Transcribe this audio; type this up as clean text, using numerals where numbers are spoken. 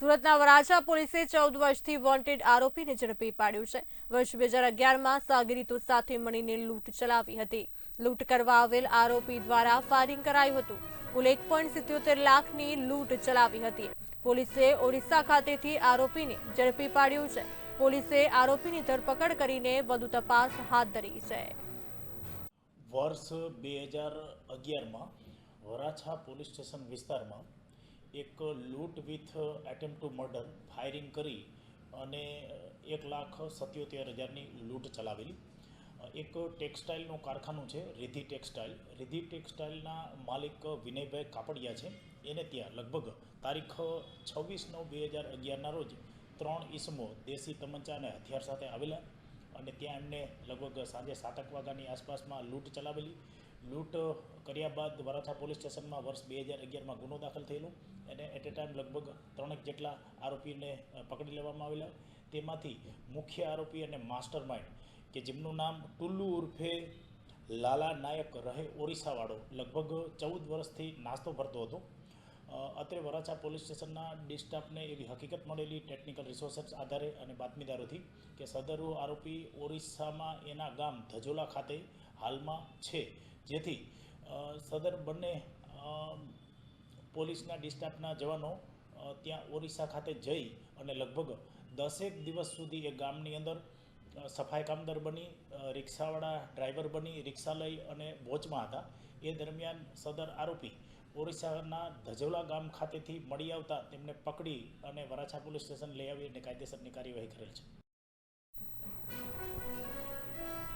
સુરતના વરાછા પોલીસે 14 વર્ષથી વોન્ટેડ આરોપીને ઝડપી પાડ્યો છે। વર્ષ 2011માં સાગરીતો સાથે મળીને લૂંટ ચલાવી હતી। લૂંટ કરવા આવેલ આરોપી દ્વારા ફાયરિંગ કરાયું હતું। કુલ 1.77 લાખની લૂંટ ચલાવી હતી। પોલીસે ઓરિસ્સા ખાતેથી આરોપીને ઝડપી પાડ્યો છે। પોલીસે આરોપીની ધરપકડ કરીને વધુ તપાસ હાથ ધરી છે। વર્ષ 2011માં વરાછા પોલીસ સ્ટેશન વિસ્તારમાં એક લૂંટ with attempt two murder firing કરી અને 1,77,000ની લૂંટ ચલાવેલી। એક ટેક્સટાઇલનું કારખાનું છે રિધિ ટેક્સટાઇલ। રિધિ ટેક્સટાઇલના માલિક વિનયભાઈ કાપડિયા છે। એને ત્યાં લગભગ તારીખ 26/9/2011ના રોજ 3 ઈસમો દેશી તમંચા અને હથિયાર સાથે આવેલા અને ત્યાં એમને લગભગ સાંજે 7 વાગ્યાની આસપાસમાં લૂંટ ચલાવેલી। લૂંટ કર્યા બાદ વરાછા પોલીસ સ્ટેશનમાં વર્ષ 2011માં ગુનો દાખલ થયેલો અને એટ એ ટાઈમ લગભગ 3 જેટલા આરોપીને પકડી લેવામાં આવેલા। તેમાંથી મુખ્ય આરોપી અને માસ્ટર માઇન્ડ કે જેમનું નામ ટુલ્લુ ઉર્ફે લાલા નાયક રહે ઓરિસ્સાવાળો લગભગ 14 વર્ષથી નાસ્તો ભરતો હતો। અત્રે વરાછા પોલીસ સ્ટેશનના ડી સ્ટાફને એવી હકીકત મળેલી ટેકનિકલ રિસોર્સિસ આધારે અને બાતમીદારોથી કે સદરુ આરોપી ઓરિસ્સામાં એના ગામ ધજોલા ખાતે હાલમાં છે, જેથી સદર બંને પોલીસના ડી સ્ટાફના જવાનો ત્યાં ઓરિસ્સા ખાતે જઈ અને લગભગ 10 દિવસ સુધી એ ગામની અંદર સફાઈ કામદાર બની, રિક્ષાવાળા ડ્રાઈવર બની રિક્ષા લઈ અને વોચમાં હતા। એ દરમિયાન સદર આરોપી ઓરિસ્સાના ધજોલા ગામ ખાતેથી મળી આવતા તેમને પકડી અને વરાછા પોલીસ સ્ટેશન લઈ આવી અને કાયદેસરની કાર્યવાહી કરેલ છે।